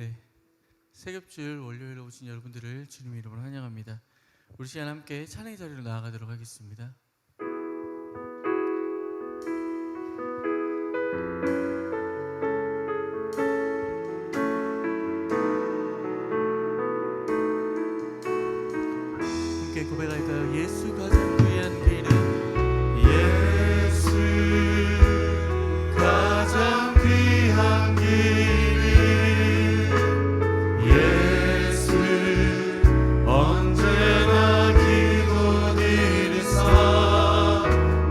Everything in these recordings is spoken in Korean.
네, 세겹줄 월요일에 오신 여러분들을 주님의 이름으로 환영합니다. 우리 시간 함께 찬양의 자리로 나아가도록 하겠습니다. 함께 고백할까요? 예수 가장 귀한 길은 예수 가장 귀한 길은 예수 언제나 기도 드리사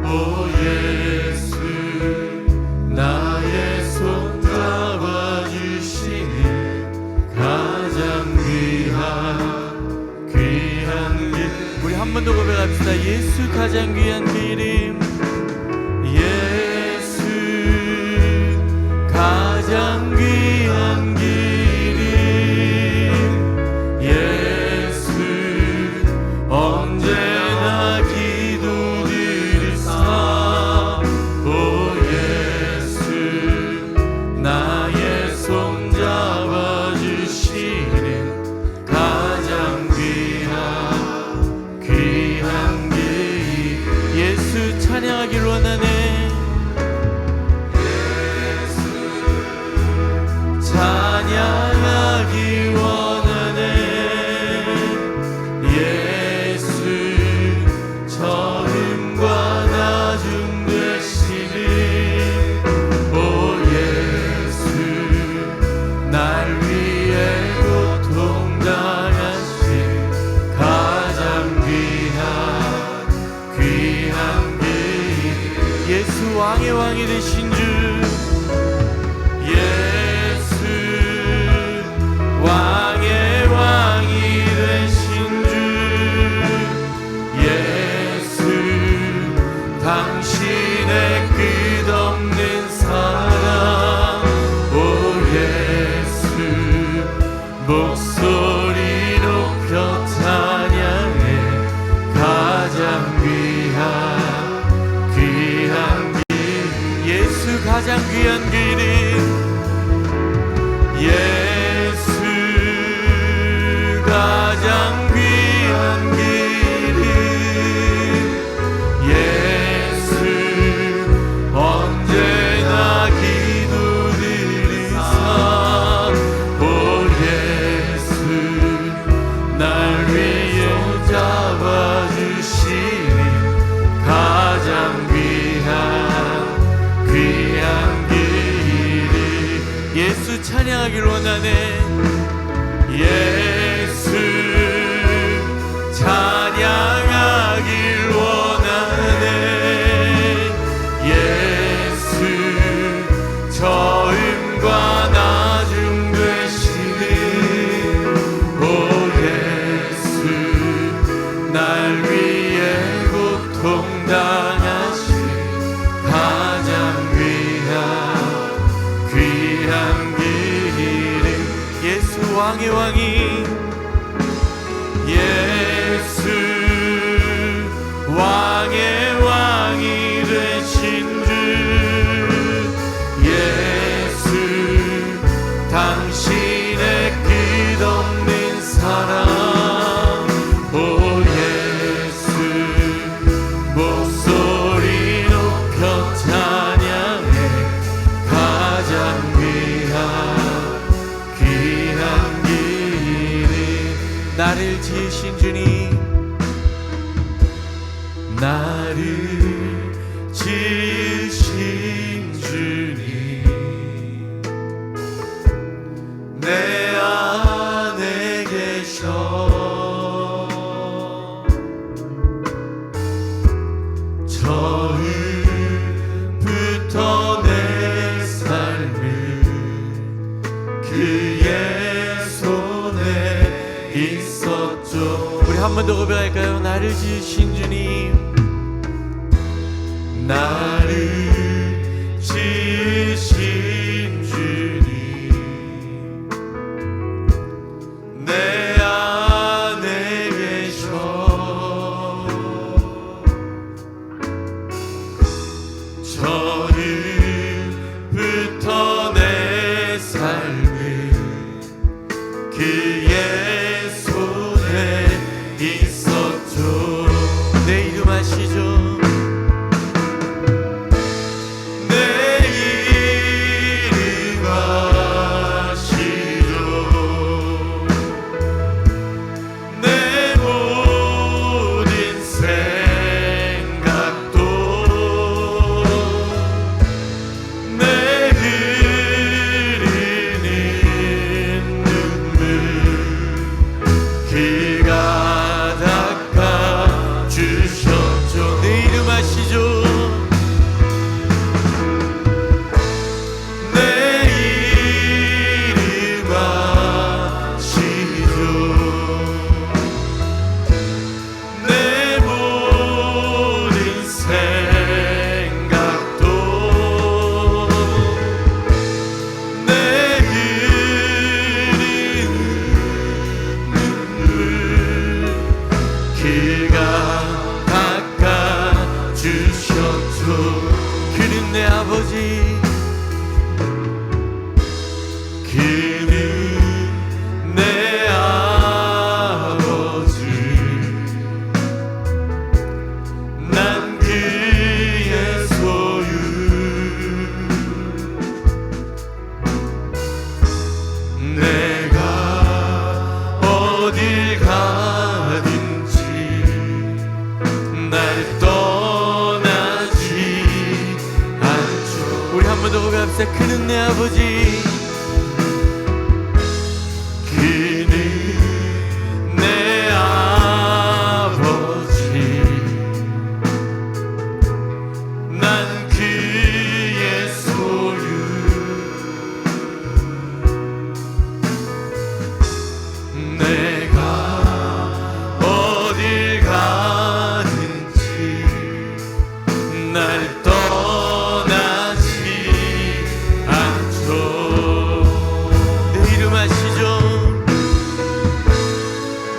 오 예수 나의 손 잡아주시는 가장 귀한 길. 우리 한 번 더 고백합시다. 예수 가장 귀한 길임 예수 가장 귀한 길임 예수 언제나 기도 드리사 오 예수 나의 손 잡아주시는 가장 귀한 길. 예수 찬양하길 원하네. 예수 찬양하길 원하네. 예수 처음과 나중 되시는 오 예수 날 위해 고통당하신 가장 귀한 길. 예수 왕의 왕이 되신 주 예수 왕의 왕이 되신 주 예수 당신의 끝없는 사랑 오 예수 목소리 높여 찬양해 가장 귀한 길. 예수 가장 귀한 길은 예수 가장 귀한 길은 예수 언제나 기도 드리사 오 예수 날 위해 잡아주시는 가장 귀한 길을 예수 찬양하길 원하네. 예수 찬양하길 원하네. 예수 처음과 나중 되시는 오 예수 날 위해 고통당하신 가장 귀한 길은 예수 왕의 왕이 예수 왕의 왕이 되신 주 예수 당신의 끝없는 사랑 오 예수 목소리 높여 찬양해 가장 귀한 길은 나를 지으신 주님 나를 지으신 주님 내 안에 계셔 처음부터 내 삶을 그의 손에 있었죠. 우리 한 번 더 고백할까요? 나를 지으신 주님 나를 지으신 주님 내 안에 계셔 처음부터 내 삶을 주셨죠. 그는 내 아버지, 그는 내 아버지, 난 그의 소유. 내가 어딜 가든지 날 떠나지 않죠. 우리 한 번 더 고백합시다. 그는 내 아버지, 그는 내 아버지, 난 그의 소유. 내가 어딜 가든지 날 떠나지 않죠. 내 이름 아시죠?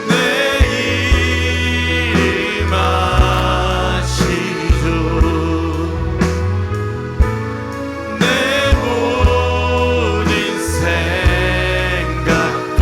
내 이름 아시죠? 내 모든 생각도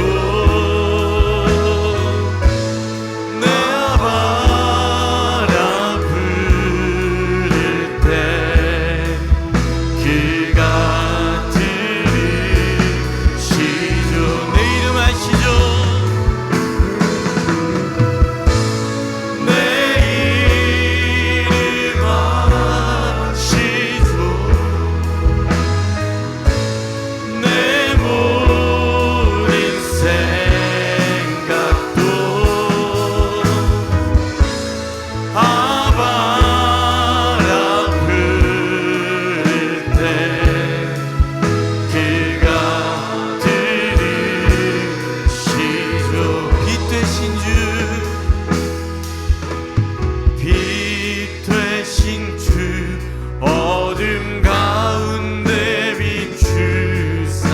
어둠 가운데 비추사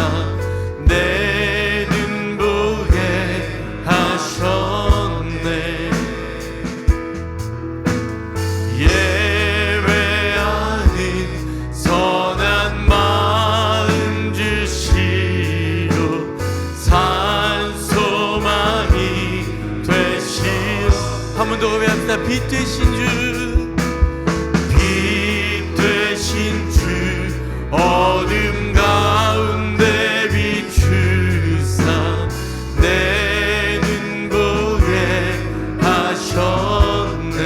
내 눈 보게 하셨네. 예배하는 선한 마음 주시고 산 소망이 되시오. 한 번 더 고백합시다. 빛 되신 주, 되신 주, 어둠 가운데 비추사 내 눈 보게 하셨네.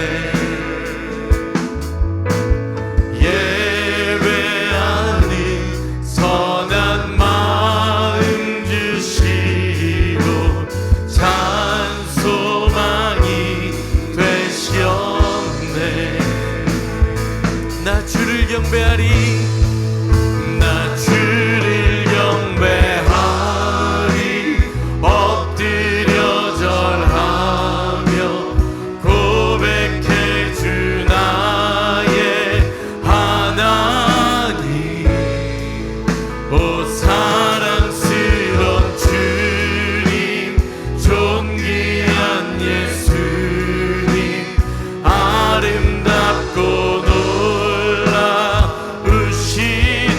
예배하는 선한 마음 주시고 찬 소망이 되셨네. 나 주를 경배하리, 나 주를 경배하리. 엎드려 절하며 고백해 주 나의 하나님. 오 사랑스러운 주님, 존귀한 예수님, 아름답고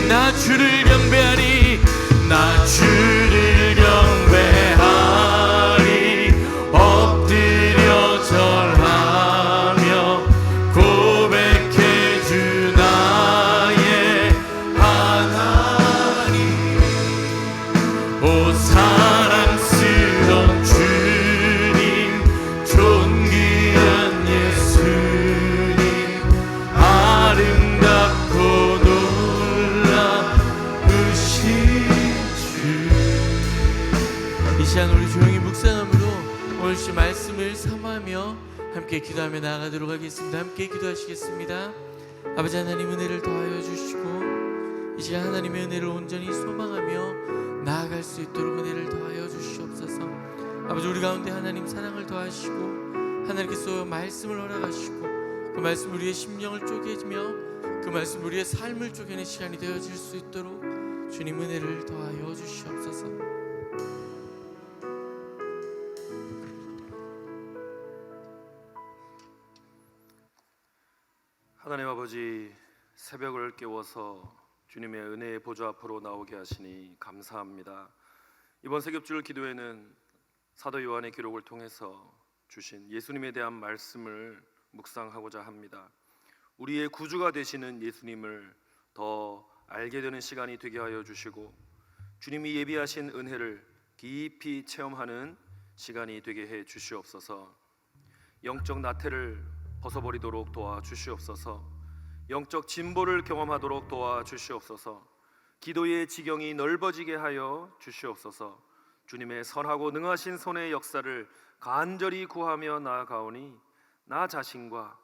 나 주를 경배하리, 나 주를 경배하리. 엎드려 절하며 고백해 주 나의 하나님. 오 사랑스러운 주님, 존귀한 예수님, 아름답고 이 시간 우리 조용히 묵상함으로 오늘씨 말씀을 삼하며 함께 기도하며 나아가도록 하겠습니다. 함께 기도하시겠습니다. 아버지 하나님, 은혜를 더하여 주시고 이 시간 하나님의 은혜를 온전히 소망하며 나아갈 수 있도록 은혜를 더하여 주시옵소서. 아버지, 우리 가운데 하나님 사랑을 더하시고 하나님께서 말씀을 허락하시고 그 말씀 우리의 심령을 쪼개지며 그 말씀 우리의 삶을 쪼개는 시간이 되어질 수 있도록 주님 은혜를 더하여 주시옵소서. 하나님 아버지, 새벽을 깨워서 주님의 은혜의 보좌 앞으로 나오게 하시니 감사합니다. 이번 새벽주일 기도회는 사도 요한의 기록을 통해서 주신 예수님에 대한 말씀을 묵상하고자 합니다. 우리의 구주가 되시는 예수님을 더 알게 되는 시간이 되게 하여 주시고, 주님이 예비하신 은혜를 깊이 체험하는 시간이 되게 해 주시옵소서. 영적 나태를 벗어버리도록 도와주시옵소서. 영적 진보를 경험하도록 도와주시옵소서. 기도의 지경이 넓어지게 하여 주시옵소서. 주님의 선하고 능하신 손의 역사를 간절히 구하며 나아가오니 나 자신과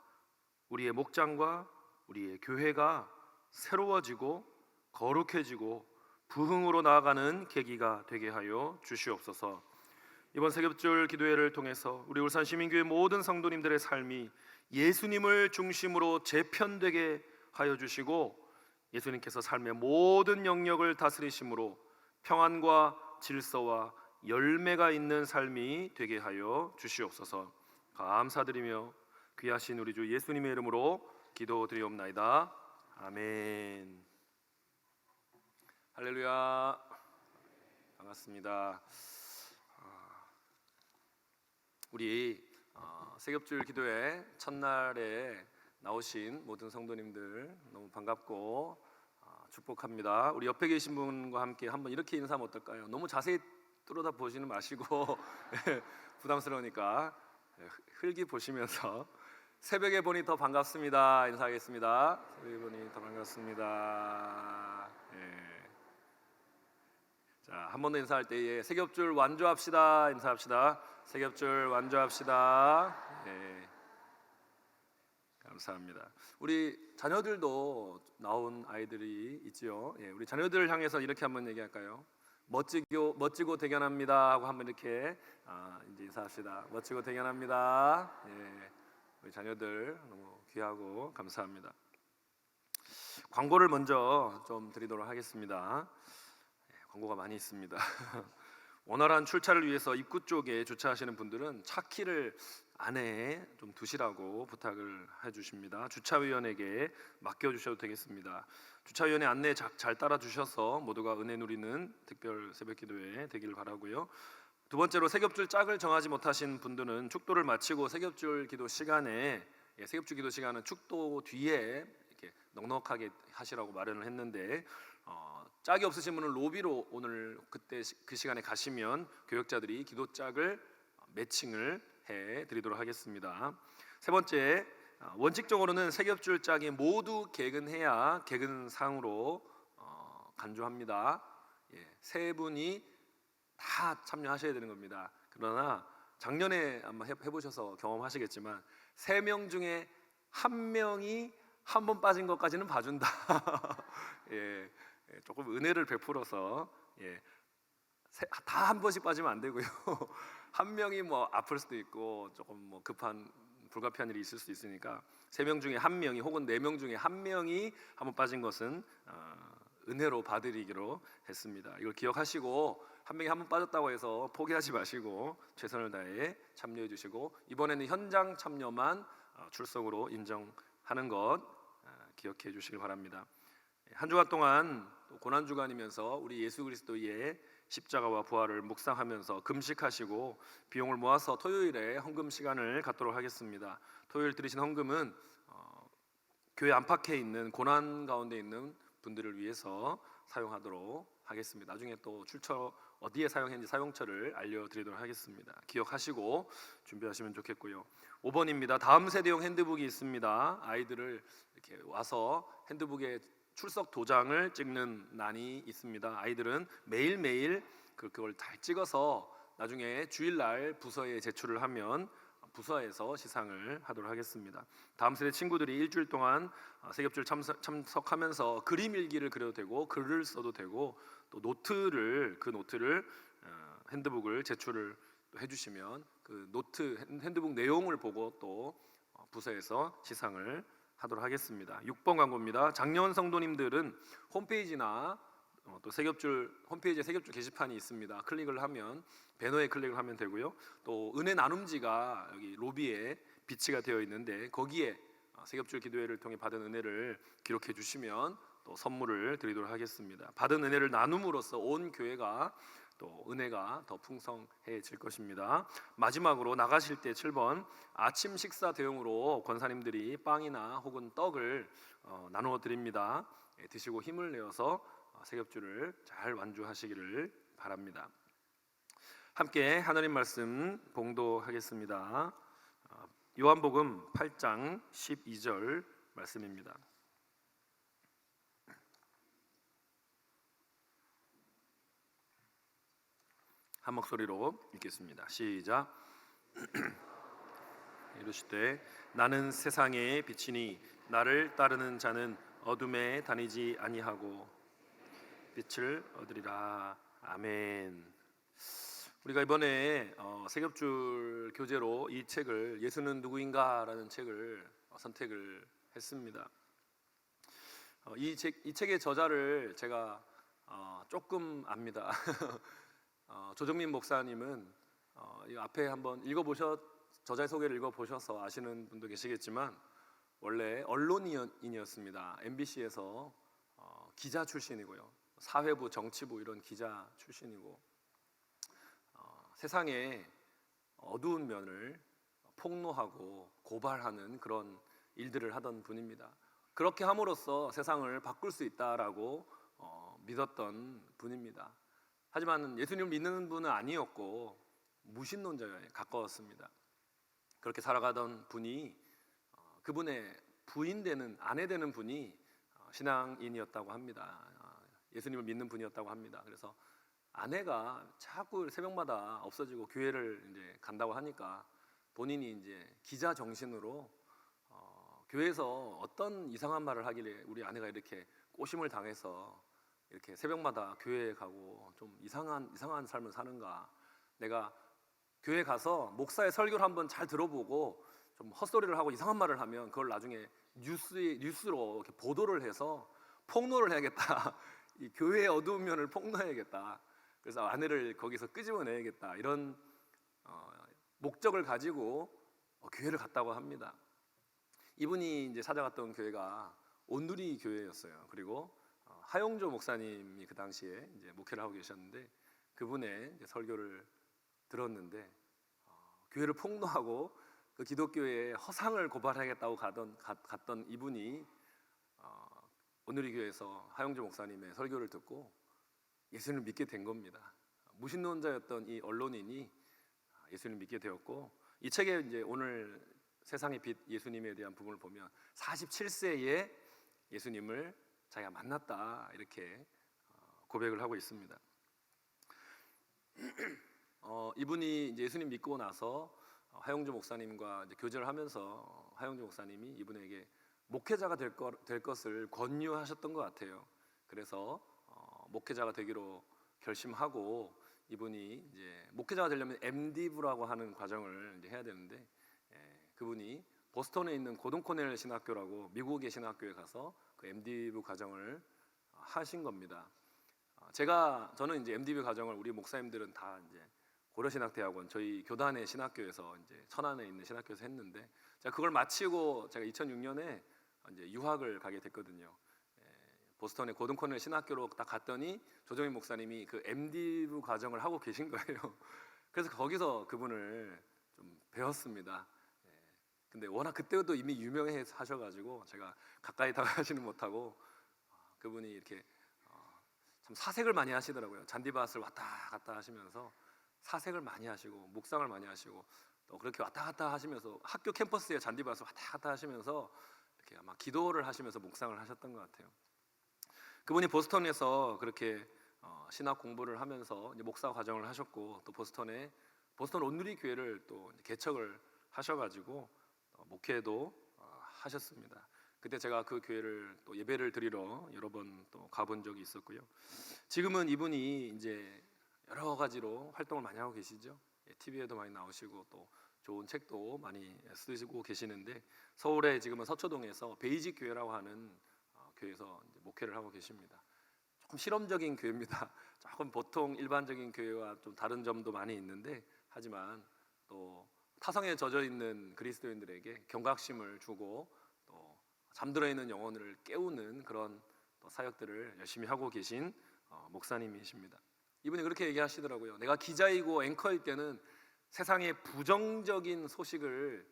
우리의 목장과 우리의 교회가 새로워지고 거룩해지고 부흥으로 나아가는 계기가 되게 하여 주시옵소서. 이번 새벽주일 기도회를 통해서 우리 울산시민교회 모든 성도님들의 삶이 예수님을 중심으로 재편되게 하여 주시고, 예수님께서 삶의 모든 영역을 다스리심으로 평안과 질서와 열매가 있는 삶이 되게 하여 주시옵소서. 감사드리며 귀하신 우리 주 예수님의 이름으로 기도드리옵나이다. 아멘. 할렐루야. 반갑습니다. 우리 새벽주일 기도회 첫날에 나오신 모든 성도님들 너무 반갑고 축복합니다. 우리 옆에 계신 분과 함께 한번 이렇게 인사하면 어떨까요? 너무 자세히 뚫어다 보시는 마시고 부담스러우니까 흘기 보시면서 새벽에 보니 더 반갑습니다 인사하겠습니다. 새벽에 보니 더 반갑습니다. 자, 한 번 더 인사할 때에 새벽줄 완주합시다 인사합시다. 새벽줄 완주합시다. 감사합니다. 우리 자녀들도 나온 아이들이 있지요. 우리 자녀들을 향해서 이렇게 한번 얘기할까요? 멋지고 대견합니다 하고 한번 이렇게 이제 인사합시다. 멋지고 대견합니다. 우리 자녀들 너무 귀하고 감사합니다. 광고를 먼저 좀 드리도록 하겠습니다. 광고가 많이 있습니다. 원활한 출차를 위해서 입구 쪽에 주차하시는 분들은 차 키를 안에 좀 두시라고 부탁을 해주십니다. 주차위원에게 맡겨주셔도 되겠습니다. 주차위원의 안내 잘 따라 주셔서 모두가 은혜 누리는 특별 새벽기도회 되기를 바라고요. 두 번째로 새겹줄 짝을 정하지 못하신 분들은 축도를 마치고 새겹줄 기도 시간에 새겹줄 기도 시간은 축도 뒤에 이렇게 넉넉하게 하시라고 마련을 했는데 짝이 없으신 분은 로비로 오늘 그때 그 시간에 가시면 교역자들이 기도 짝을 매칭을 해 드리도록 하겠습니다. 세 번째, 원칙적으로는 새겹줄 짝이 모두 개근해야 개근상으로 간주합니다. 세 분이 다 참여하셔야 되는 겁니다. 그러나 작년에 한번 해보셔서 경험하시겠지만 3명 중에 1명이 한 번 빠진 것까지는 봐준다. 조금 은혜를 베풀어서 다 한 번씩 빠지면 안 되고요. 한 명이 뭐 아플 수도 있고 조금 뭐 급한 불가피한 일이 있을 수도 있으니까 3명 중에 1명이 혹은 4명 중에 1명이 한 번 빠진 것은 은혜로 봐드리기로 했습니다. 이걸 기억하시고 한 명이 한 번 빠졌다고 해서 포기하지 마시고 최선을 다해 참여해 주시고, 이번에는 현장 참여만 출석으로 인정하는 것 기억해 주시길 바랍니다. 한 주간 동안 고난주간이면서 우리 예수 그리스도의 십자가와 부활을 묵상하면서 금식하시고 비용을 모아서 토요일에 헌금 시간을 갖도록 하겠습니다. 토요일 드리신 헌금은 교회 안팎에 있는 고난 가운데 있는 분들을 위해서 사용하도록 하겠습니다. 나중에 또 출처 어디에 사용했는지 사용처를 알려드리도록 하겠습니다. 기억하시고 준비하시면 좋겠고요. 5번입니다. 다음 세대용 핸드북이 있습니다. 아이들을 이렇게 와서 핸드북에 출석 도장을 찍는 난이 있습니다. 아이들은 매일매일 그걸 잘 찍어서 나중에 주일날 부서에 제출을 하면 부서에서 시상을 하도록 하겠습니다. 다음 세대 친구들이 일주일 동안 새겹줄 참석하면서 그림 일기를 그려도 되고 글을 써도 되고 또 그 노트를 핸드북을 제출을 해주시면 그 노트 핸드북 내용을 보고 또 부서에서 시상을 하도록 하겠습니다. 6번 광고입니다. 작년 성도님들은 홈페이지나 또 새겹줄 홈페이지에 새겹줄 게시판이 있습니다. 클릭을 하면 배너에 클릭을 하면 되고요. 또 은혜 나눔지가 여기 로비에 비치가 되어 있는데 거기에 세겹줄 기도회를 통해 받은 은혜를 기록해 주시면 또 선물을 드리도록 하겠습니다. 받은 은혜를 나눔으로써 온 교회가 또 은혜가 더 풍성해질 것입니다. 마지막으로 나가실 때 7번 아침 식사 대용으로 권사님들이 빵이나 혹은 떡을 나누어 드립니다. 드시고 힘을 내어서 세겹줄을 잘 완주하시기를 바랍니다. 함께 하나님 말씀 봉독하겠습니다. 요한복음 8장 12절 말씀입니다. 한 목소리로 읽겠습니다. 시작. 이르시되 나는 세상의 빛이니 나를 따르는 자는 어둠에 다니지 아니하고 빛을 얻으리라. 아멘. 우리가 이번에 세겹줄 교재로 이 책을 예수는 누구인가라는 책을 선택을 했습니다. 이 책의 저자를 제가 조금 압니다. 조정민 목사님은 이 앞에 한번 저자의 소개를 읽어보셔서 아시는 분도 계시겠지만 원래 언론인이었습니다. MBC에서 기자 출신이고요. 사회부, 정치부 이런 기자 출신이고 세상의 어두운 면을 폭로하고 고발하는 그런 일들을 하던 분입니다. 그렇게 함으로써 세상을 바꿀 수 있다라고 믿었던 분입니다. 하지만 예수님을 믿는 분은 아니었고 무신론자에 가까웠습니다. 그렇게 살아가던 분이 그분의 부인 되는 아내 되는 분이 신앙인이었다고 합니다. 예수님을 믿는 분이었다고 합니다. 그래서 아내가 자꾸 새벽마다 없어지고 교회를 이제 간다고 하니까 본인이 이제 기자 정신으로 교회에서 어떤 이상한 말을 하길래 우리 아내가 이렇게 꼬심을 당해서 이렇게 새벽마다 교회에 가고 좀 이상한 삶을 사는가. 내가 교회 가서 목사의 설교를 한번 잘 들어보고 좀 헛소리를 하고 이상한 말을 하면 그걸 나중에 뉴스로 이렇게 보도를 해서 폭로를 해야겠다. 이 교회의 어두운 면을 폭로해야겠다. 그래서 아내를 거기서 끄집어내야겠다. 이런 목적을 가지고 교회를 갔다고 합니다. 이분이 이제 찾아갔던 교회가 온누리 교회였어요. 그리고 하용조 목사님이 그 당시에 이제 목회를 하고 계셨는데 그분의 이제 설교를 들었는데 교회를 폭로하고 그 기독교의 허상을 고발하겠다고 갔던 이분이 온누리 교회에서 하용조 목사님의 설교를 듣고 예수님을 믿게 된 겁니다. 무신론자였던 이 언론인이 예수님을 믿게 되었고 이 책에 이제 오늘 세상의 빛 예수님에 대한 부분을 보면 47세에 예수님을 자기가 만났다 이렇게 고백을 하고 있습니다. 이분이 이제 예수님 믿고 나서 하용조 목사님과 이제 교제를 하면서 하용조 목사님이 이분에게 목회자가 될 것을 권유하셨던 것 같아요. 그래서 목회자가 되기로 결심하고 이분이 이제 목회자가 되려면 MD부라고 하는 과정을 이제 해야 되는데 그분이 보스턴에 있는 고든 코넬 신학교라고 미국의 신학교에 가서 그 MD부 과정을 하신 겁니다. 저는 이제 MD부 과정을 우리 목사님들은 다 이제 고려신학대학원 저희 교단의 신학교에서 이제 천안에 있는 신학교에서 했는데 제가 그걸 마치고 제가 2006년에 이제 유학을 가게 됐거든요. 보스턴의 고든 코넬 신학교로 딱 갔더니 조정민 목사님이 그 MD부 과정을 하고 계신 거예요. 그래서 거기서 그분을 좀 배웠습니다. 근데 워낙 그때도 이미 유명해 하셔가지고 제가 가까이 다가가지는 못하고 그분이 이렇게 참 사색을 많이 하시더라고요. 잔디밭을 왔다 갔다 하시면서 사색을 많이 하시고 묵상을 많이 하시고 또 그렇게 왔다 갔다 하시면서 학교 캠퍼스에 잔디밭을 왔다 갔다 하시면서 이렇게 아마 기도를 하시면서 묵상을 하셨던 것 같아요. 그분이 보스턴에서 그렇게 신학 공부를 하면서 이제 목사 과정을 하셨고 또 보스턴 온누리 교회를 또 개척을 하셔가지고 목회도 하셨습니다. 그때 제가 그 교회를 또 예배를 드리러 여러 번 또 가본 적이 있었고요. 지금은 이분이 이제 여러 가지로 활동을 많이 하고 계시죠. TV에도 많이 나오시고 또 좋은 책도 많이 쓰시고 계시는데 서울에 지금은 서초동에서 베이직 교회라고 하는 교회에서 이제 목회를 하고 계십니다. 조금 실험적인 교회입니다. 조금 보통 일반적인 교회와 좀 다른 점도 많이 있는데 하지만 또 타성에 젖어 있는 그리스도인들에게 경각심을 주고 또 잠들어 있는 영혼을 깨우는 그런 또 사역들을 열심히 하고 계신 목사님이십니다. 이분이 그렇게 얘기하시더라고요. 내가 기자이고 앵커일 때는 세상에 부정적인 소식을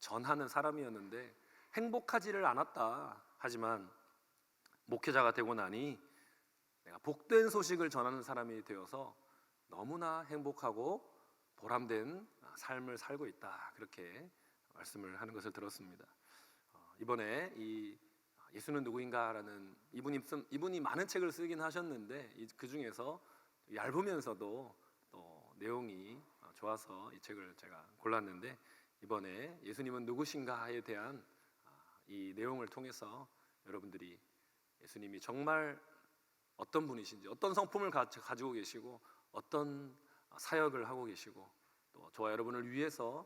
전하는 사람이었는데 행복하지를 않았다. 하지만 목회자가 되고 나니 내가 복된 소식을 전하는 사람이 되어서 너무나 행복하고 보람된 삶을 살고 있다. 그렇게 말씀을 하는 것을 들었습니다. 이번에 이 예수는 누구인가라는 이분이 많은 책을 쓰긴 하셨는데 그 중에서 얇으면서도 또 내용이 좋아서 이 책을 제가 골랐는데, 이번에 예수님은 누구신가에 대한 이 내용을 통해서 여러분들이 예수님이 정말 어떤 분이신지, 어떤 성품을 가지고 계시고 어떤 사역을 하고 계시고 또 저와 여러분을 위해서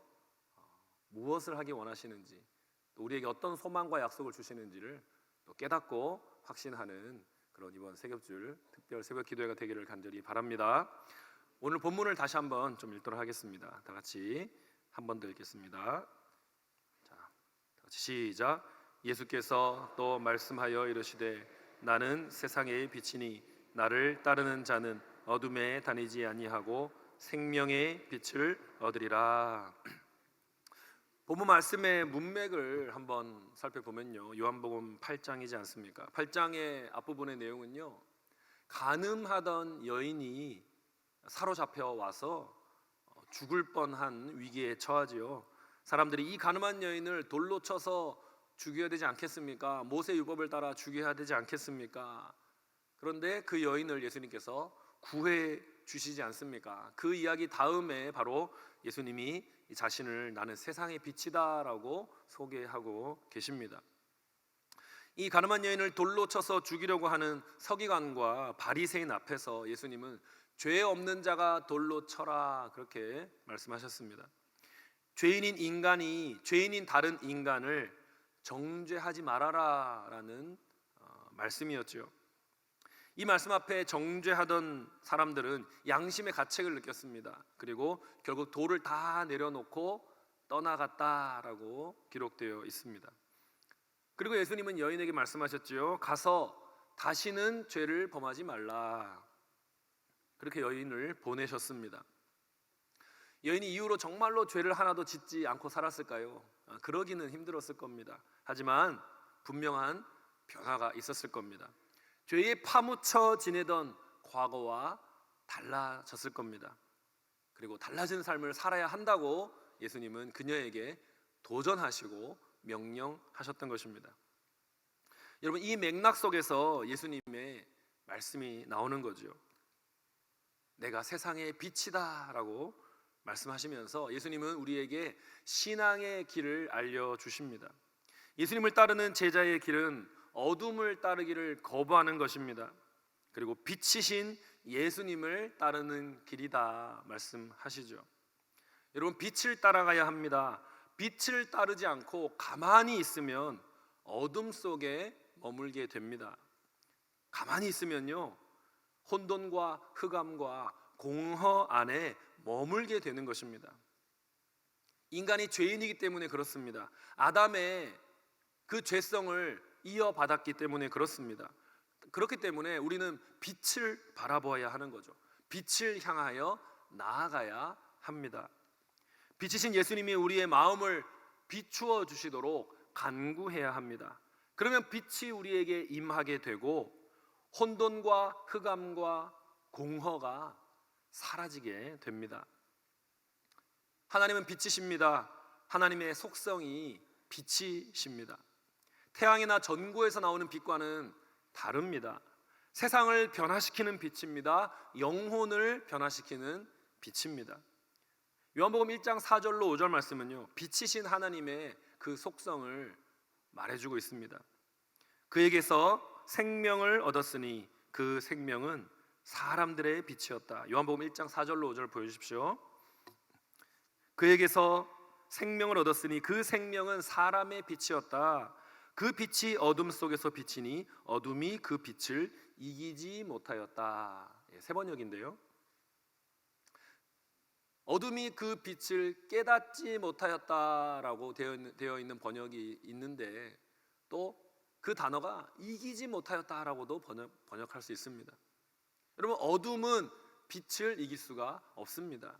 무엇을 하기 원하시는지, 또 우리에게 어떤 소망과 약속을 주시는지를 또 깨닫고 확신하는 그런 이번 새벽줄 특별 새벽 기도회가 되기를 간절히 바랍니다. 오늘 본문을 다시 한번 좀 읽도록 하겠습니다. 다 같이 한 번 더 읽겠습니다. 자, 다 같이 시작. 예수께서 또 말씀하여 이르시되 나는 세상의 빛이니 나를 따르는 자는 어둠에 다니지 아니하고 생명의 빛을 얻으리라. 본문 말씀의 문맥을 한번 살펴보면요, 요한복음 8장이지 않습니까? 8장의 앞부분의 내용은요, 간음하던 여인이 사로잡혀 와서 죽을 뻔한 위기에 처하지요. 사람들이 이 간음한 여인을 돌로 쳐서 죽여야 되지 않겠습니까? 모세 율법을 따라 죽여야 되지 않겠습니까? 그런데 그 여인을 예수님께서 구해 주시지 않습니까? 그 이야기 다음에 바로 예수님이 자신을 나는 세상의 빛이다라고 소개하고 계십니다. 이 가늠한 여인을 돌로 쳐서 죽이려고 하는 서기관과 바리새인 앞에서 예수님은 죄 없는 자가 돌로 쳐라 그렇게 말씀하셨습니다. 죄인인 인간이 죄인인 다른 인간을 정죄하지 말아라라는 말씀이었죠. 이 말씀 앞에 정죄하던 사람들은 양심의 가책을 느꼈습니다. 그리고 결국 돌을 다 내려놓고 떠나갔다라고 기록되어 있습니다. 그리고 예수님은 여인에게 말씀하셨지요. 가서 다시는 죄를 범하지 말라. 그렇게 여인을 보내셨습니다. 여인이 이후로 정말로 죄를 하나도 짓지 않고 살았을까요? 그러기는 힘들었을 겁니다. 하지만 분명한 변화가 있었을 겁니다. 죄에 파묻혀 지내던 과거와 달라졌을 겁니다. 그리고 달라진 삶을 살아야 한다고 예수님은 그녀에게 도전하시고 명령하셨던 것입니다. 여러분, 이 맥락 속에서 예수님의 말씀이 나오는 거죠. 내가 세상의 빛이다 라고 말씀하시면서 예수님은 우리에게 신앙의 길을 알려주십니다. 예수님을 따르는 제자의 길은 어둠을 따르기를 거부하는 것입니다. 그리고 빛이신 예수님을 따르는 길이다 말씀하시죠. 여러분, 빛을 따라가야 합니다. 빛을 따르지 않고 가만히 있으면 어둠 속에 머물게 됩니다. 가만히 있으면요, 혼돈과 흑암과 공허 안에 머물게 되는 것입니다. 인간이 죄인이기 때문에 그렇습니다. 아담의 그 죄성을 이어받았기 때문에 그렇습니다. 그렇기 때문에 우리는 빛을 바라보아야 하는 거죠. 빛을 향하여 나아가야 합니다. 빛이신 예수님이 우리의 마음을 비추어 주시도록 간구해야 합니다. 그러면 빛이 우리에게 임하게 되고 혼돈과 흑암과 공허가 사라지게 됩니다. 하나님은 빛이십니다. 하나님의 속성이 빛이십니다. 태양이나 전구에서 나오는 빛과는 다릅니다. 세상을 변화시키는 빛입니다. 영혼을 변화시키는 빛입니다. 요한복음 1장 4절로 5절 말씀은요, 빛이신 하나님의 그 속성을 말해주고 있습니다. 그에게서 생명을 얻었으니 그 생명은 사람들의 빛이었다. 요한복음 1장 4절로 5절 보여주십시오. 그에게서 생명을 얻었으니 그 생명은 사람의 빛이었다. 그 빛이 어둠 속에서 비치니 어둠이 그 빛을 이기지 못하였다. 세 번역인데요, 어둠이 그 빛을 깨닫지 못하였다라고 되어 있는 번역이 있는데, 또 그 단어가 이기지 못하였다라고도 번역할 수 있습니다. 여러분, 어둠은 빛을 이길 수가 없습니다.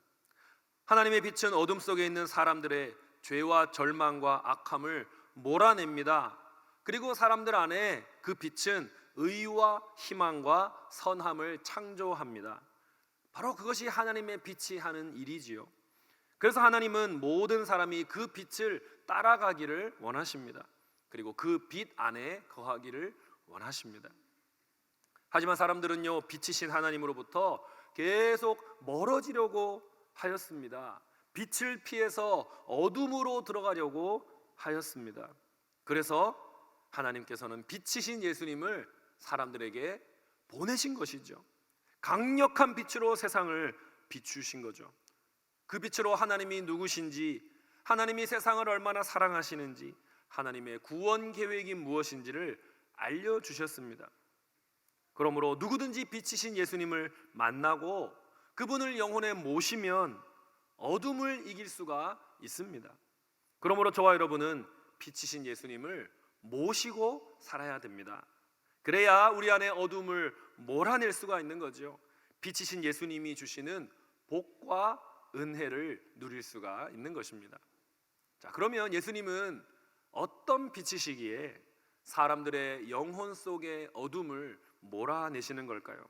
하나님의 빛은 어둠 속에 있는 사람들의 죄와 절망과 악함을 몰아냅니다. 그리고 사람들 안에 그 빛은 의와 희망과 선함을 창조합니다. 바로 그것이 하나님의 빛이 하는 일이지요. 그래서 하나님은 모든 사람이 그 빛을 따라가기를 원하십니다. 그리고 그 빛 안에 거하기를 원하십니다. 하지만 사람들은요, 빛이신 하나님으로부터 계속 멀어지려고 하였습니다. 빛을 피해서 어둠으로 들어가려고 하였습니다. 그래서 하나님께서는 빛이신 예수님을 사람들에게 보내신 것이죠. 강력한 빛으로 세상을 비추신 거죠. 그 빛으로 하나님이 누구신지, 하나님이 세상을 얼마나 사랑하시는지, 하나님의 구원 계획이 무엇인지를 알려주셨습니다. 그러므로 누구든지 빛이신 예수님을 만나고 그분을 영혼에 모시면 어둠을 이길 수가 있습니다. 그러므로 저와 여러분은 빛이신 예수님을 모시고 살아야 됩니다. 그래야 우리 안에 어둠을 몰아낼 수가 있는 거죠. 빛이신 예수님이 주시는 복과 은혜를 누릴 수가 있는 것입니다. 자, 그러면 예수님은 어떤 빛이시기에 사람들의 영혼 속의 어둠을 몰아내시는 걸까요?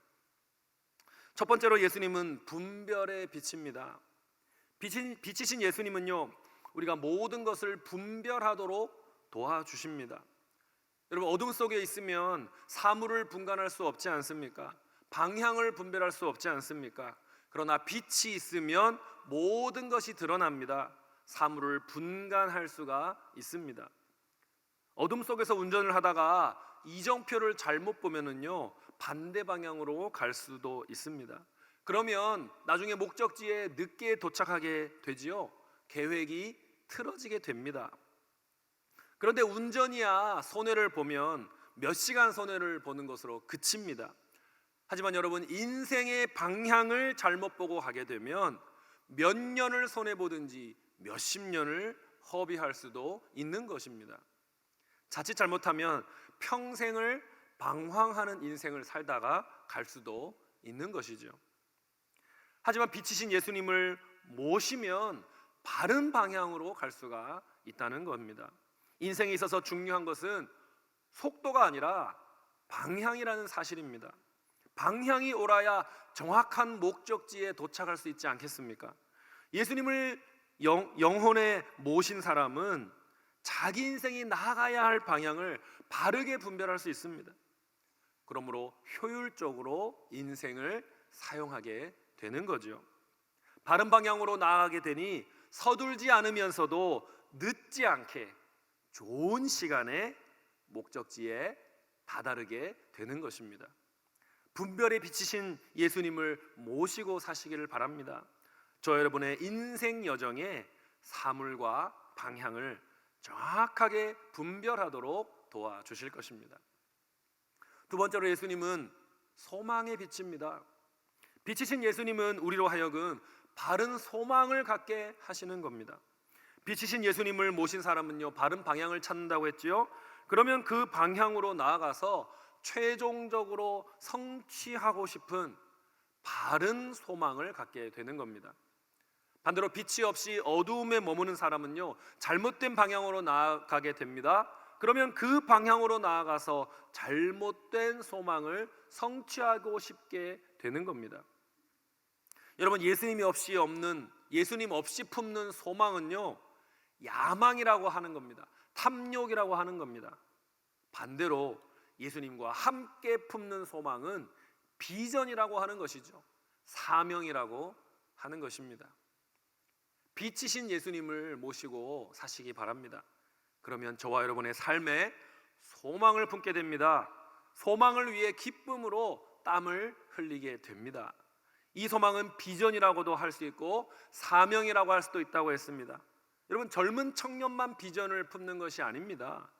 첫 번째로 예수님은 분별의 빛입니다. 빛이신 예수님은요, 우리가 모든 것을 분별하도록 도와주십니다. 여러분, 어둠 속에 있으면 사물을 분간할 수 없지 않습니까? 방향을 분별할 수 없지 않습니까? 그러나 빛이 있으면 모든 것이 드러납니다. 사물을 분간할 수가 있습니다. 어둠 속에서 운전을 하다가 이정표를 잘못 보면은요, 반대 방향으로 갈 수도 있습니다. 그러면 나중에 목적지에 늦게 도착하게 되지요. 계획이 틀어지게 됩니다. 그런데 운전이야 손해를 보면 몇 시간 손해를 보는 것으로 그칩니다. 하지만 여러분, 인생의 방향을 잘못 보고 가게 되면 몇 년을 손해보든지 몇십 년을 허비할 수도 있는 것입니다. 자칫 잘못하면 평생을 방황하는 인생을 살다가 갈 수도 있는 것이죠. 하지만 빛이신 예수님을 모시면 바른 방향으로 갈 수가 있다는 겁니다. 인생에 있어서 중요한 것은 속도가 아니라 방향이라는 사실입니다. 방향이 옳아야 정확한 목적지에 도착할 수 있지 않겠습니까? 예수님을 영혼에 모신 사람은 자기 인생이 나아가야 할 방향을 바르게 분별할 수 있습니다. 그러므로 효율적으로 인생을 사용하게 되는 거죠. 바른 방향으로 나아가게 되니 서둘지 않으면서도 늦지 않게 좋은 시간에 목적지에 다다르게 되는 것입니다. 분별에 비치신 예수님을 모시고 사시기를 바랍니다. 저 여러분의 인생 여정에 사물과 방향을 정확하게 분별하도록 도와주실 것입니다. 두 번째로 예수님은 소망의 빛입니다. 빛이신 예수님은 우리로 하여금 바른 소망을 갖게 하시는 겁니다. 빛이신 예수님을 모신 사람은요, 바른 방향을 찾는다고 했지요. 그러면 그 방향으로 나아가서 최종적으로 성취하고 싶은 바른 소망을 갖게 되는 겁니다. 반대로 빛이 없이 어두움에 머무는 사람은요, 잘못된 방향으로 나아가게 됩니다. 그러면 그 방향으로 나아가서 잘못된 소망을 성취하고 싶게 되는 겁니다. 여러분, 예수님 없이 품는 소망은요, 야망이라고 하는 겁니다. 탐욕이라고 하는 겁니다. 반대로 예수님과 함께 품는 소망은 비전이라고 하는 것이죠. 사명이라고 하는 것입니다. 빛이신 예수님을 모시고 사시기 바랍니다. 그러면 저와 여러분의 삶에 소망을 품게 됩니다. 소망을 위해 기쁨으로 땀을 흘리게 됩니다. 이 소망은 비전이라고도 할 수 있고 사명이라고 할 수도 있다고 했습니다. 여러분, 젊은 청년만 비전을 품는 것이 아닙니다.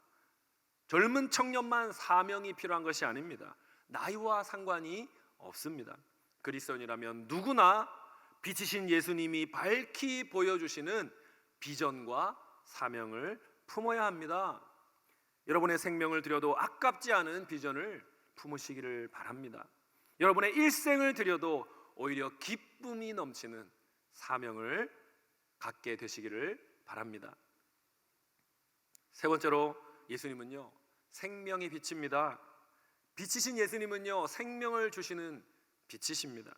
젊은 청년만 사명이 필요한 것이 아닙니다. 나이와 상관이 없습니다. 그리스도인이라면 누구나 빛이신 예수님이 밝히 보여주시는 비전과 사명을 품어야 합니다. 여러분의 생명을 드려도 아깝지 않은 비전을 품으시기를 바랍니다. 여러분의 일생을 드려도 오히려 기쁨이 넘치는 사명을 갖게 되시기를 바랍니다. 세 번째로 예수님은요, 생명의 빛입니다. 빛이신 예수님은요, 생명을 주시는 빛이십니다.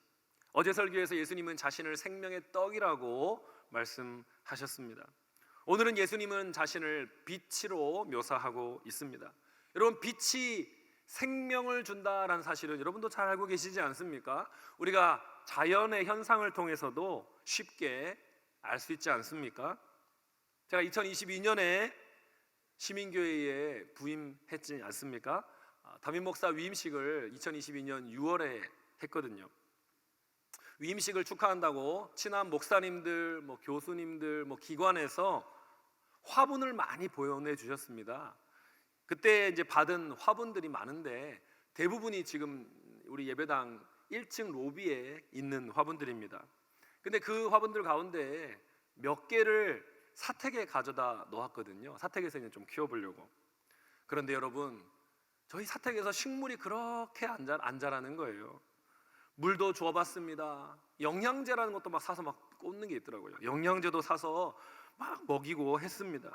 어제 설교에서 예수님은 자신을 생명의 떡이라고 말씀하셨습니다. 오늘은 예수님은 자신을 빛으로 묘사하고 있습니다. 여러분, 빛이 생명을 준다라는 사실은 여러분도 잘 알고 계시지 않습니까? 우리가 자연의 현상을 통해서도 쉽게 알 수 있지 않습니까? 제가 2022년에 시민교회에 부임했지 않습니까? 담임 목사 위임식을 2022년 6월에 했거든요. 위임식을 축하한다고 친한 목사님들, 교수님들, 기관에서 화분을 많이 보내주셨습니다. 그때 이제 받은 화분들이 많은데 대부분이 지금 우리 예배당 1층 로비에 있는 화분들입니다. 근데 그 화분들 가운데 몇 개를 사택에 가져다 놓았거든요. 사택에서 이제 좀 키워보려고. 그런데 여러분, 저희 사택에서 식물이 그렇게 안 자라는 거예요. 물도 주어봤습니다. 영양제라는 것도 막 사서 막 꽂는 게 있더라고요. 영양제도 사서 막 먹이고 했습니다.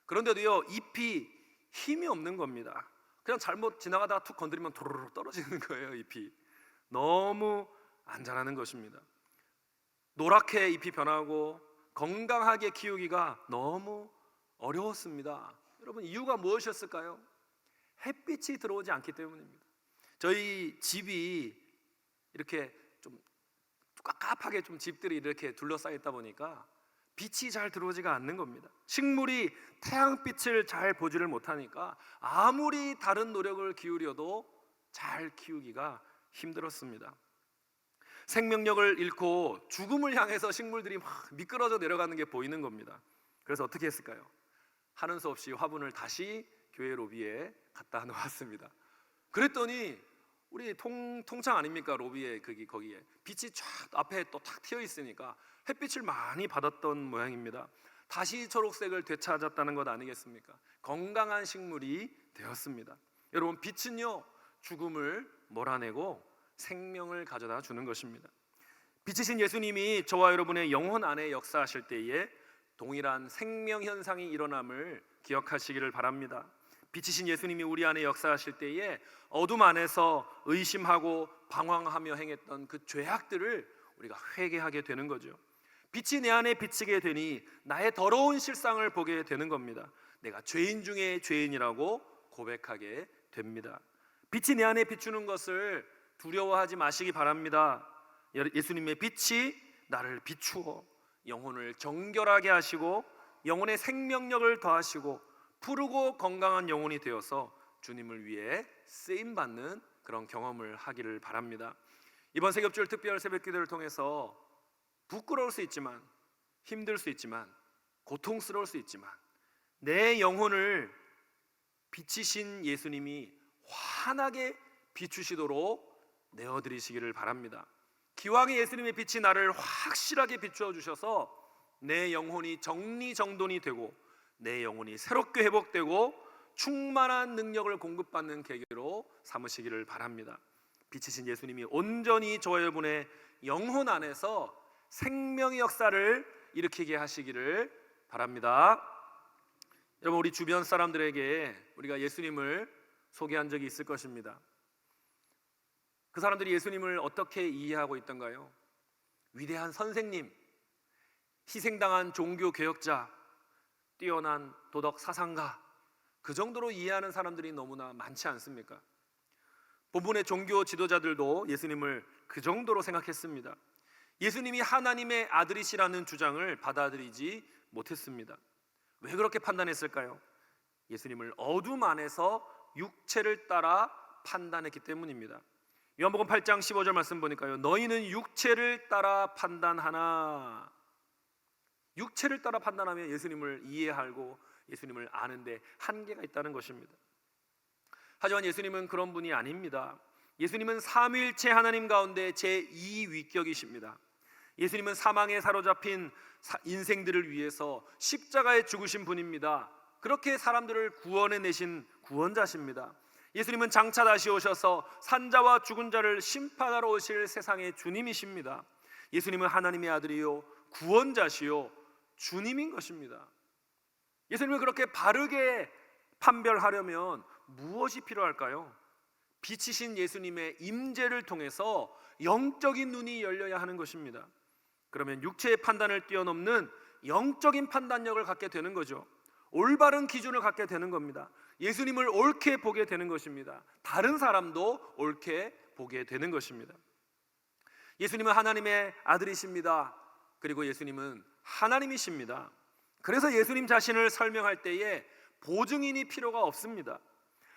그런데도요, 잎이 힘이 없는 겁니다. 그냥 잘못 지나가다가 툭 건드리면 도로록 떨어지는 거예요. 잎이 너무 안 자라는 것입니다. 노랗게 잎이 변하고 건강하게 키우기가 너무 어려웠습니다. 여러분, 이유가 무엇이었을까요? 햇빛이 들어오지 않기 때문입니다. 저희 집이 이렇게 좀 깝깝하게 좀 집들이 이렇게 둘러싸여 있다 보니까 빛이 잘 들어오지가 않는 겁니다. 식물이 태양빛을 잘 보지를 못하니까 아무리 다른 노력을 기울여도 잘 키우기가 힘들었습니다. 생명력을 잃고 죽음을 향해서 식물들이 막 미끄러져 내려가는 게 보이는 겁니다. 그래서 어떻게 했을까요? 하는 수 없이 화분을 다시 교회 로비에 갖다 놓았습니다. 그랬더니 우리 통창 아닙니까? 로비에 거기에 빛이 쫙 앞에 또 탁 튀어 있으니까 햇빛을 많이 받았던 모양입니다. 다시 초록색을 되찾았다는 것 아니겠습니까? 건강한 식물이 되었습니다. 여러분, 빛은요, 죽음을 몰아내고 생명을 가져다 주는 것입니다. 빛이신 예수님이 저와 여러분의 영혼 안에 역사하실 때에 동일한 생명 현상이 일어남을 기억하시기를 바랍니다. 빛이신 예수님이 우리 안에 역사하실 때에 어둠 안에서 의심하고 방황하며 행했던 그 죄악들을 우리가 회개하게 되는 거죠. 빛이 내 안에 비치게 되니 나의 더러운 실상을 보게 되는 겁니다. 내가 죄인 중에 죄인이라고 고백하게 됩니다. 빛이 내 안에 비추는 것을 두려워하지 마시기 바랍니다. 예수님의 빛이 나를 비추어 영혼을 정결하게 하시고 영혼의 생명력을 더하시고 푸르고 건강한 영혼이 되어서 주님을 위해 쓰임받는 그런 경험을 하기를 바랍니다. 이번 새벽주일 특별 새벽기도를 통해서 부끄러울 수 있지만, 힘들 수 있지만, 고통스러울 수 있지만 내 영혼을 비치신 예수님이 환하게 비추시도록 내어드리시기를 바랍니다. 기왕에 예수님의 빛이 나를 확실하게 비추어 주셔서 내 영혼이 정리정돈이 되고 내 영혼이 새롭게 회복되고 충만한 능력을 공급받는 계기로 삼으시기를 바랍니다. 빛이신 예수님이 온전히 저와 여러분의 영혼 안에서 생명의 역사를 일으키게 하시기를 바랍니다. 여러분, 우리 주변 사람들에게 우리가 예수님을 소개한 적이 있을 것입니다. 그 사람들이 예수님을 어떻게 이해하고 있던가요? 위대한 선생님, 희생당한 종교 개혁자, 뛰어난 도덕 사상가, 그 정도로 이해하는 사람들이 너무나 많지 않습니까? 본문의 종교 지도자들도 예수님을 그 정도로 생각했습니다. 예수님이 하나님의 아들이시라는 주장을 받아들이지 못했습니다. 왜 그렇게 판단했을까요? 예수님을 어둠 안에서 육체를 따라 판단했기 때문입니다. 요한복음 8장 15절 말씀 보니까요, 너희는 육체를 따라 판단하나. 육체를 따라 판단하면 예수님을 이해하고 예수님을 아는데 한계가 있다는 것입니다. 하지만 예수님은 그런 분이 아닙니다. 예수님은 삼위일체 하나님 가운데 제2위격이십니다. 예수님은 사망에 사로잡힌 인생들을 위해서 십자가에 죽으신 분입니다. 그렇게 사람들을 구원해 내신 구원자십니다. 예수님은 장차 다시 오셔서 산자와 죽은 자를 심판하러 오실 세상의 주님이십니다. 예수님은 하나님의 아들이요 구원자시요 주님인 것입니다. 예수님을 그렇게 바르게 판별하려면 무엇이 필요할까요? 빛이신 예수님의 임재를 통해서 영적인 눈이 열려야 하는 것입니다. 그러면 육체의 판단을 뛰어넘는 영적인 판단력을 갖게 되는 거죠. 올바른 기준을 갖게 되는 겁니다. 예수님을 옳게 보게 되는 것입니다. 다른 사람도 옳게 보게 되는 것입니다. 예수님은 하나님의 아들이십니다. 그리고 예수님은 하나님이십니다. 그래서 예수님 자신을 설명할 때에 보증인이 필요가 없습니다.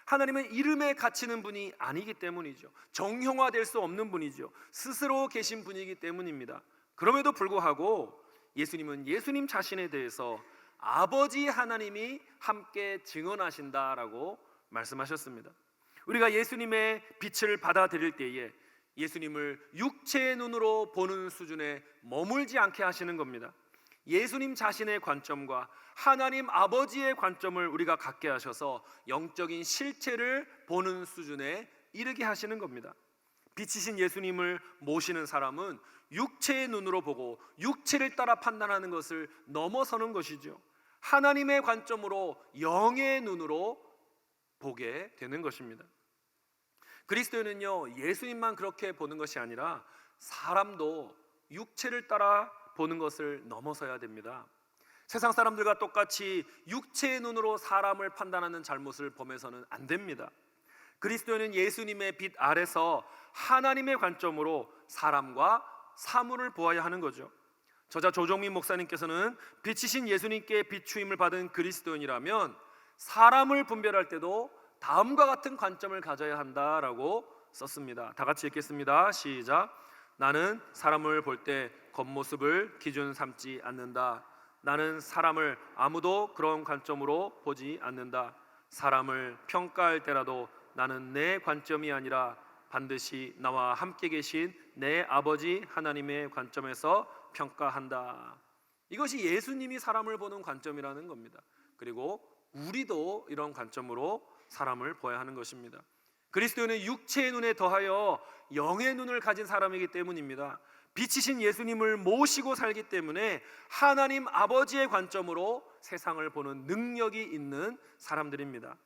하나님은 이름에 갇히는 분이 아니기 때문이죠. 정형화될 수 없는 분이죠. 스스로 계신 분이기 때문입니다. 그럼에도 불구하고 예수님은 예수님 자신에 대해서 아버지 하나님이 함께 증언하신다라고 말씀하셨습니다. 우리가 예수님의 빛을 받아들일 때에 예수님을 육체의 눈으로 보는 수준에 머물지 않게 하시는 겁니다. 예수님 자신의 관점과 하나님 아버지의 관점을 우리가 갖게 하셔서 영적인 실체를 보는 수준에 이르게 하시는 겁니다. 빛이신 예수님을 모시는 사람은 육체의 눈으로 보고 육체를 따라 판단하는 것을 넘어서는 것이죠. 하나님의 관점으로 영의 눈으로 보게 되는 것입니다. 그리스도인은요, 예수님만 그렇게 보는 것이 아니라 사람도 육체를 따라 보는 것을 넘어서야 됩니다. 세상 사람들과 똑같이 육체의 눈으로 사람을 판단하는 잘못을 범해서는 안 됩니다. 그리스도인은 예수님의 빛 아래서 하나님의 관점으로 사람과 사물을 보아야 하는 거죠. 저자 조정민 목사님께서는 빛이신 예수님께 비추임을 받은 그리스도인이라면 사람을 분별할 때도 다음과 같은 관점을 가져야 한다라고 썼습니다. 다 같이 읽겠습니다. 시작. 나는 사람을 볼 때 겉모습을 기준 삼지 않는다. 나는 사람을 아무도 그런 관점으로 보지 않는다. 사람을 평가할 때라도 나는 내 관점이 아니라 반드시 나와 함께 계신 내 아버지 하나님의 관점에서 평가한다. 이것이 예수님이 사람을 보는 관점이라는 겁니다. 그리고 우리도 이런 관점으로 사람을 보아야 하는 것입니다. 그리스도인은 육체의 눈에 더하여 영의 눈을 가진 사람이기 때문입니다. 빛이신 예수님을 모시고 살기 때문에 하나님 아버지의 관점으로 세상을 보는 능력이 있는 사람들입니다.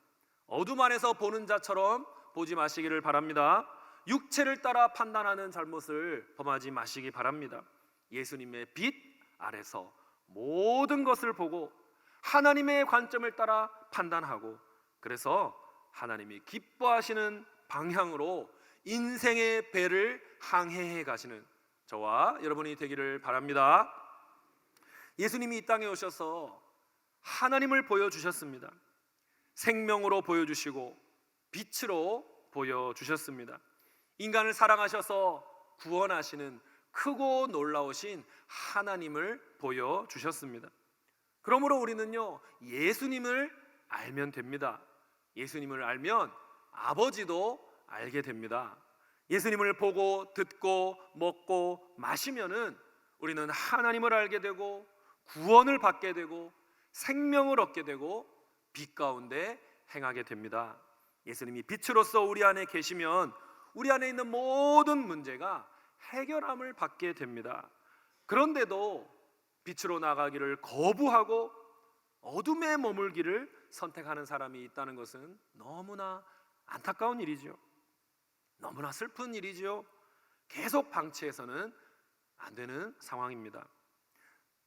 어둠 안에서 보는 자처럼 보지 마시기를 바랍니다. 육체를 따라 판단하는 잘못을 범하지 마시기 바랍니다. 예수님의 빛 아래서 모든 것을 보고 하나님의 관점을 따라 판단하고, 그래서 하나님이 기뻐하시는 방향으로 인생의 배를 항해해 가시는 저와 여러분이 되기를 바랍니다. 예수님이 이 땅에 오셔서 하나님을 보여주셨습니다. 생명으로 보여주시고 빛으로 보여주셨습니다. 인간을 사랑하셔서 구원하시는 크고 놀라우신 하나님을 보여주셨습니다. 그러므로 우리는요, 예수님을 알면 됩니다. 예수님을 알면 아버지도 알게 됩니다. 예수님을 보고 듣고 먹고 마시면은 우리는 하나님을 알게 되고 구원을 받게 되고 생명을 얻게 되고 빛 가운데 행하게 됩니다. 예수님이 빛으로서 우리 안에 계시면 우리 안에 있는 모든 문제가 해결함을 받게 됩니다. 그런데도 빛으로 나가기를 거부하고 어둠에 머물기를 선택하는 사람이 있다는 것은 너무나 안타까운 일이죠. 너무나 슬픈 일이죠. 계속 방치해서는 안 되는 상황입니다.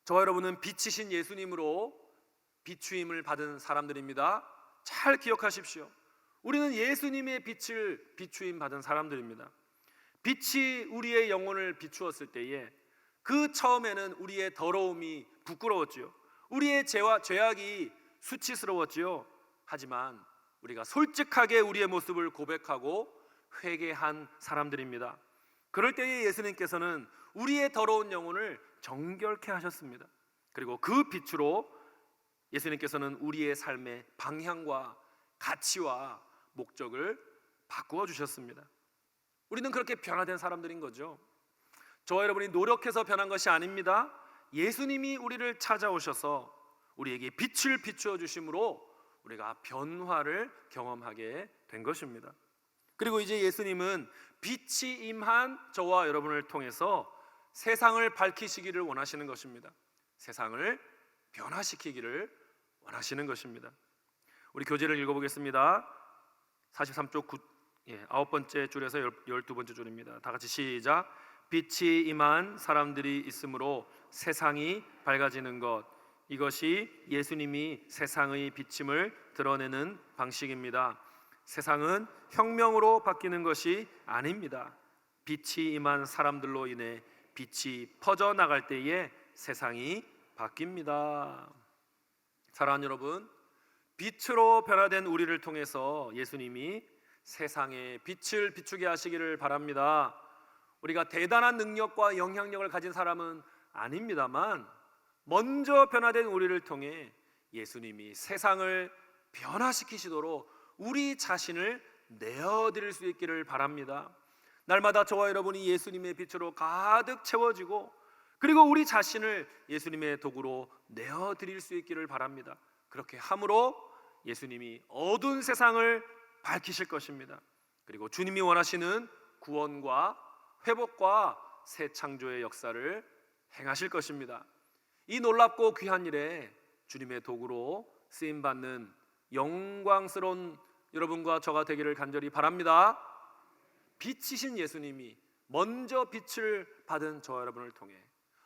저와 여러분은 빛이신 예수님으로 비추임을 받은 사람들입니다. 잘 기억하십시오. 우리는 예수님의 빛을 비추임 받은 사람들입니다. 빛이 우리의 영혼을 비추었을 때에 그 처음에는 우리의 더러움이 부끄러웠지요. 우리의 죄악이 수치스러웠지요. 하지만 우리가 솔직하게 우리의 모습을 고백하고 회개한 사람들입니다. 그럴 때에 예수님께서는 우리의 더러운 영혼을 정결케 하셨습니다. 그리고 그 빛으로 예수님께서는 우리의 삶의 방향과 가치와 목적을 바꾸어 주셨습니다. 우리는 그렇게 변화된 사람들인 거죠. 저와 여러분이 노력해서 변한 것이 아닙니다. 예수님이 우리를 찾아오셔서 우리에게 빛을 비추어 주심으로 우리가 변화를 경험하게 된 것입니다. 그리고 이제 예수님은 빛이 임한 저와 여러분을 통해서 세상을 밝히시기를 원하시는 것입니다. 세상을 변화시키기를 원하시는 것입니다. 우리 교재를 읽어보겠습니다. 43쪽 9번째 줄에서 12번째 줄입니다. 다 같이 시작. 빛이 임한 사람들이 있으므로 세상이 밝아지는 것, 이것이 예수님이 세상의 비침을 드러내는 방식입니다. 세상은 혁명으로 바뀌는 것이 아닙니다. 빛이 임한 사람들로 인해 빛이 퍼져나갈 때에 세상이 바뀝니다. 사랑하는 여러분, 빛으로 변화된 우리를 통해서 예수님이 세상에 빛을 비추게 하시기를 바랍니다. 우리가 대단한 능력과 영향력을 가진 사람은 아닙니다만 먼저 변화된 우리를 통해 예수님이 세상을 변화시키시도록 우리 자신을 내어드릴 수 있기를 바랍니다. 날마다 저와 여러분이 예수님의 빛으로 가득 채워지고 그리고 우리 자신을 예수님의 도구로 내어드릴 수 있기를 바랍니다. 그렇게 함으로 예수님이 어두운 세상을 밝히실 것입니다. 그리고 주님이 원하시는 구원과 회복과 새 창조의 역사를 행하실 것입니다. 이 놀랍고 귀한 일에 주님의 도구로 쓰임받는 영광스러운 여러분과 저가 되기를 간절히 바랍니다. 빛이신 예수님이 먼저 빛을 받은 저와 여러분을 통해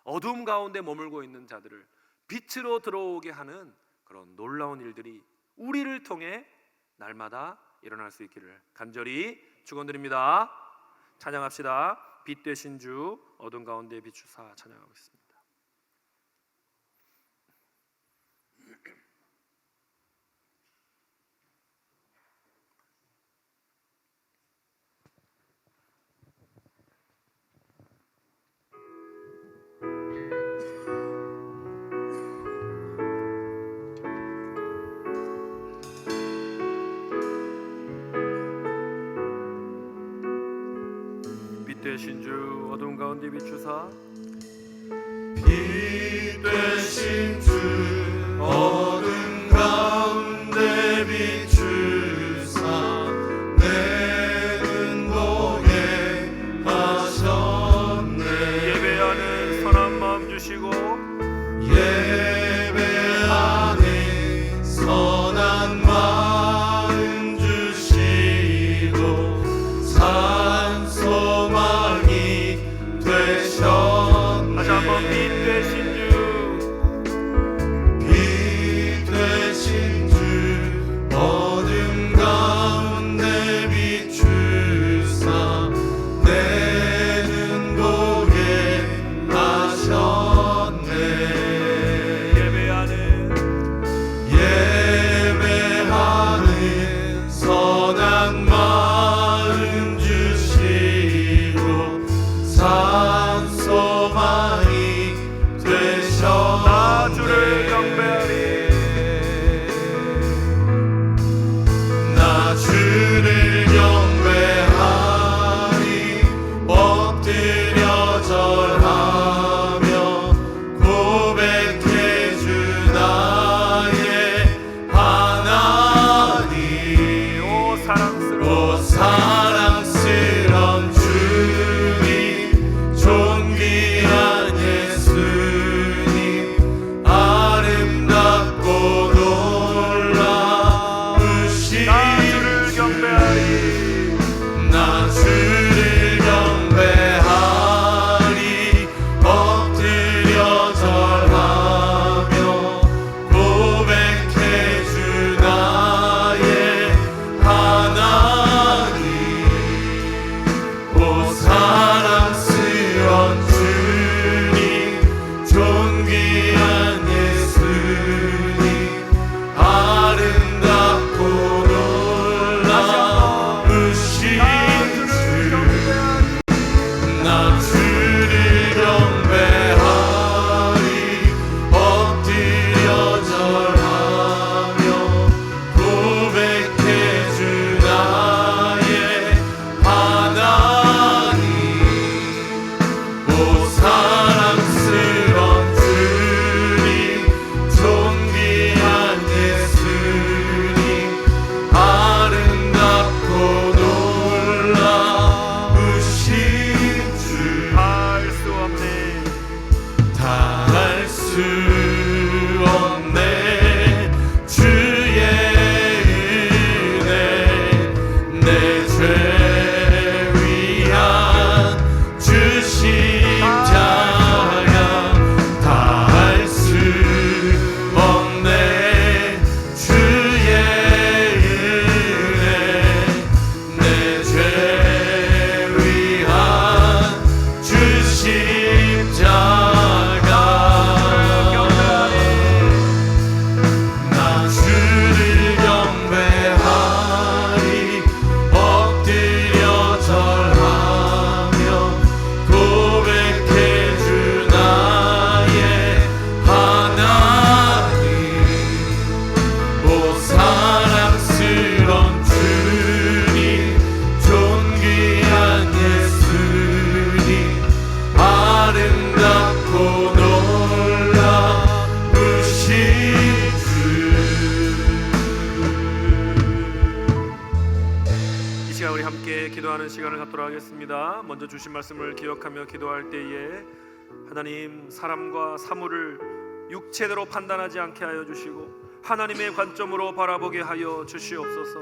어둠 가운데 머물고 있는 자들을 빛으로 들어오게 하는 그런 놀라운 일들이 우리를 통해 날마다 일어날 수 있기를 간절히 축원드립니다. 찬양합시다. 빛 되신 주 어둠 가운데 비추사 찬양하고 있습니다. 빛 되신 주 어둠 가운데 비추사 빛 되신 주 어둠 가운데 비추사 내는 보게 하셨네. 예배하는 선한 마음 주시고 예배하는 선한 마음 주시고 산소망이 되셨네. 다시 한번 빛 되신 주 빛 되신 주 어둠 가운데 비추사 내는 보게 하셨네. 예배하는 선한 마음 주시고 산소망이 되셨네. 나 주를 경배하리. 나 주를 경배하리. 엎드려 절하며 고백해 주 나의 하나님. 오 사랑스러운 사랑스러운 주님 존귀한 예수님 아름답고 놀라우신 나 주를 경배하리. 나 주를 경배하리. 엎드려 절하며 고백해 주 나의 하나님. 오 사랑스러운 주님 존귀한 예수님 아름답고 놀라우신 주. 나 주를 경배하리. 엎드려 절하며 고백해 주 나의 하나님. 오 사랑스러운 주님 존귀한 우리 함께 기도하는 시간을 갖도록 하겠습니다. 먼저 주신 말씀을 기억하며 기도할 때에 하나님, 사람과 사물을 육체대로 판단하지 않게 하여 주시고 하나님의 관점으로 바라보게 하여 주시옵소서.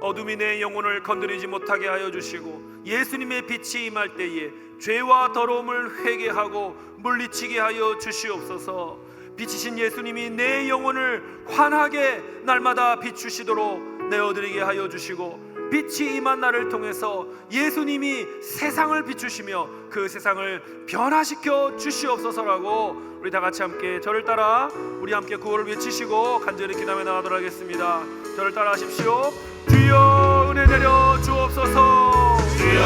어둠이 내 영혼을 건드리지 못하게 하여 주시고 예수님의 빛이 임할 때에 죄와 더러움을 회개하고 물리치게 하여 주시옵소서. 빛이신 예수님이 내 영혼을 환하게 날마다 비추시도록 내어드리게 하여 주시고, 빛이 임한 나를 통해서 예수님이 세상을 비추시며 그 세상을 변화시켜 주시옵소서라고 우리 다 같이 함께 저를 따라 우리 함께 구호를 외치시고 간절히 기도하며 나가도록 하겠습니다. 저를 따라 하십시오. 주여 은혜 내려 주옵소서. 주여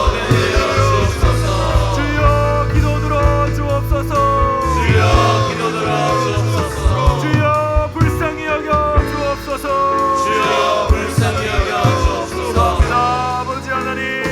은혜 내려 주옵소서. 주여 기도 들어 주옵소서. 주여 기도 들어 주옵소서. 주여 불쌍히 여겨 주옵소서. 주여 불쌍히 여겨 주옵소서. 아버지 하나님,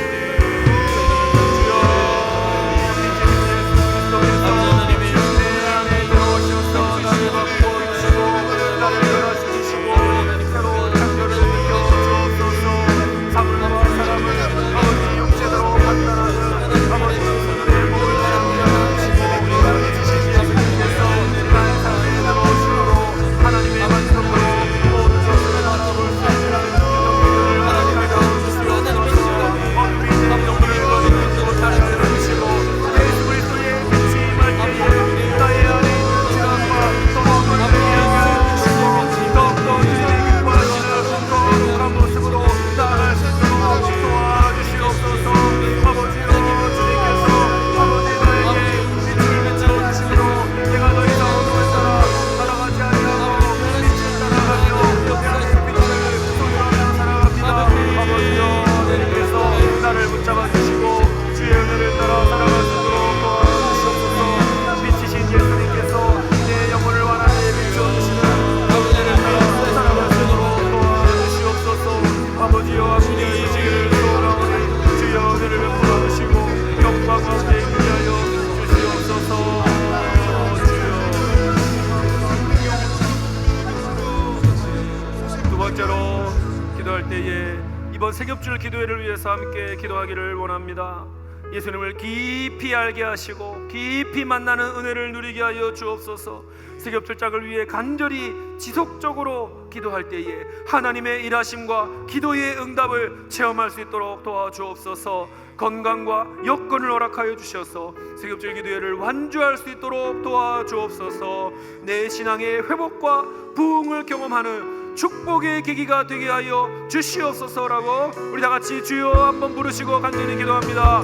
이번 세겹줄 기도회를 위해서 함께 기도하기를 원합니다. 예수님을 깊이 알게 하시고 깊이 만나는 은혜를 누리게 하여 주옵소서. 세겹줄짝을 위해 간절히 지속적으로 기도할 때에 하나님의 일하심과 기도의 응답을 체험할 수 있도록 도와주옵소서. 건강과 여건을 허락하여 주셔서 세겹줄 기도회를 완주할 수 있도록 도와주옵소서. 내 신앙의 회복과 부흥을 경험하는 축복의 계기가 되게 하여 주시옵소서라고 우리 다 같이 주여 한번 부르시고 간절히 기도합니다.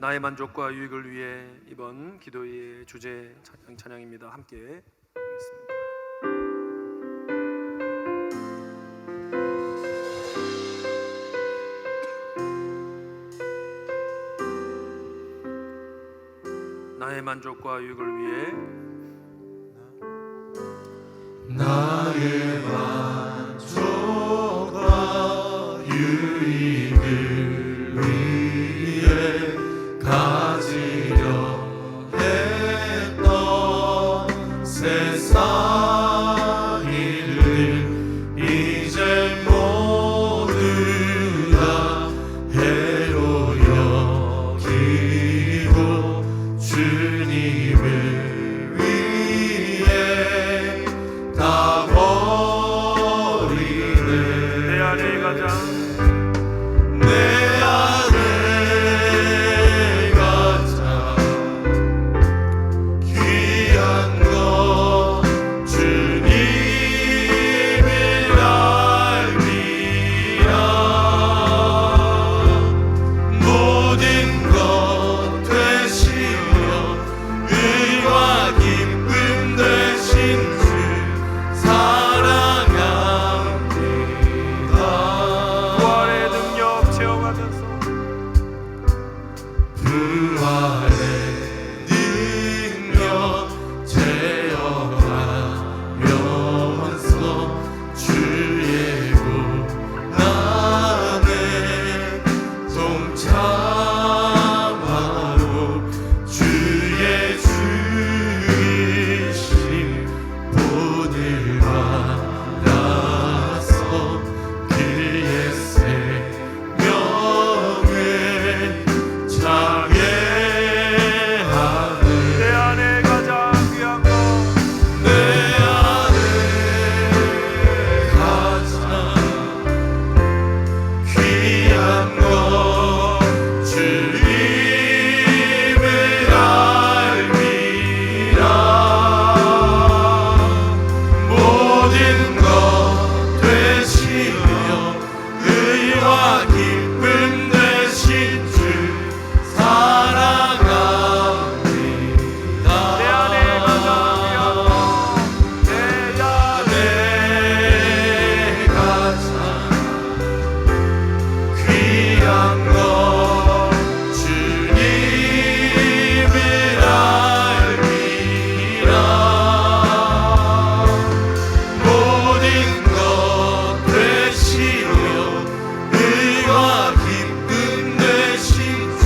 나의 만족과 유익을 위해 이번 기도의 주제 찬양입니다. 함께 기도하겠습니다. 나의 만족과 유익을 위해 나의 만족과 유익을 위해 가지려 했던 세상 일들 이제 모두 다 해로 여기고 주님을 위해 다 버리네. 내 안에 가장 내 안에 가장 귀한 것 주님을 알미라. 모든 것 되시며 의와 기쁨 되신 주 사랑합니다. 부활의 능력 체험하면서 부활의 능력 체험하면서 주의 고난에 동참하고 주의 죽이심 본을 받아서 그의 생명을 장애하네. 내 안에 가장 귀한 것 내 안에 가장 귀한 것 주님을 알미라. 모든 것 되시며 의와 기쁨 되신 주 사랑합니다. 내 안에 가장 귀한 것 주님을 알미라. 모든 것 되시며 의와 기쁨 되신 주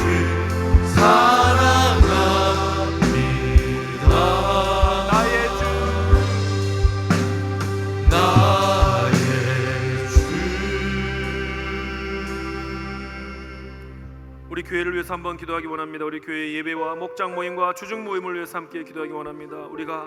사랑합니다. 나의 주 나의 주. 우리 교회를 위해서 한번 기도하기 원합니다. 우리 교회 예배와 목장 모임과 주중 모임을 위해서 함께 기도하기 원합니다. 우리가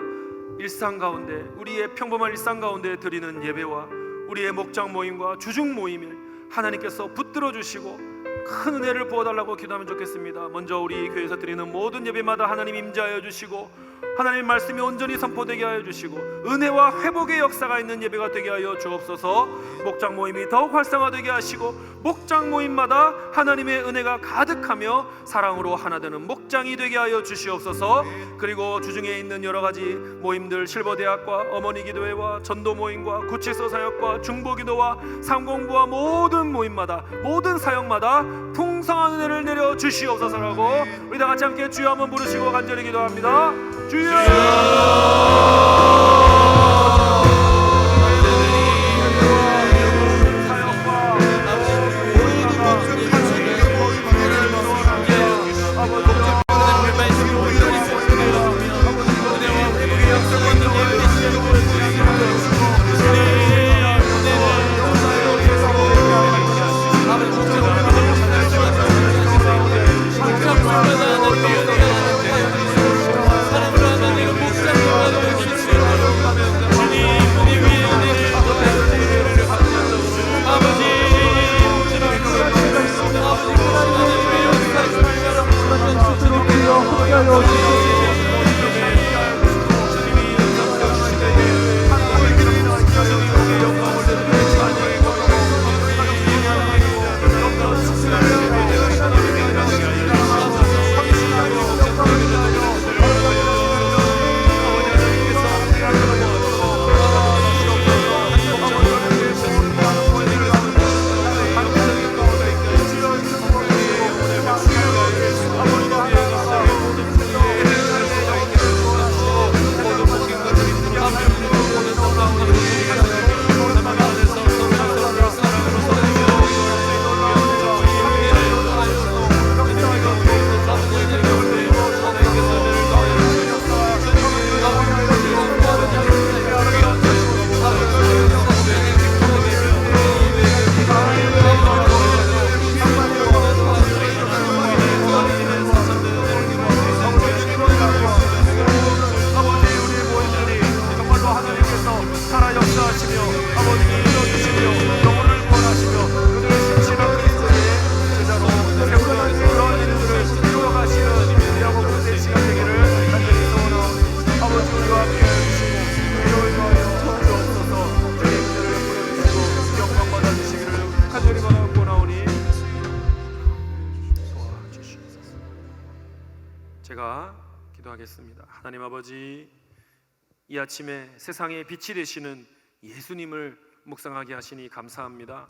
일상 가운데 우리의 평범한 일상 가운데 드리는 예배와 우리의 목장 모임과 주중 모임을 하나님께서 붙들어 주시고 큰 은혜를 부어달라고 기도하면 좋겠습니다. 먼저 우리 교회에서 드리는 모든 예배마다 하나님 임재하여 주시고 하나님의 말씀이 온전히 선포되게 하여 주시고 은혜와 회복의 역사가 있는 예배가 되게 하여 주옵소서. 목장 모임이 더욱 활성화되게 하시고 목장 모임마다 하나님의 은혜가 가득하며 사랑으로 하나 되는 목장이 되게 하여 주시옵소서. 그리고 주중에 있는 여러 가지 모임들, 실버대학과 어머니 기도회와 전도 모임과 구치소 사역과 중보기도와 상공부와 모든 모임마다 모든 사역마다 풍성한 은혜를 내려 주시옵소서라고 우리 다 같이 함께 주여 한번 부르시고 간절히 기도합니다. 주여! 사랑으로 하나님의 목장이 되어 주시옵소서. 기도하겠습니다. 하나님 아버지, 이 아침에 세상의 빛이 되시는 예수님을 묵상하게 하시니 감사합니다.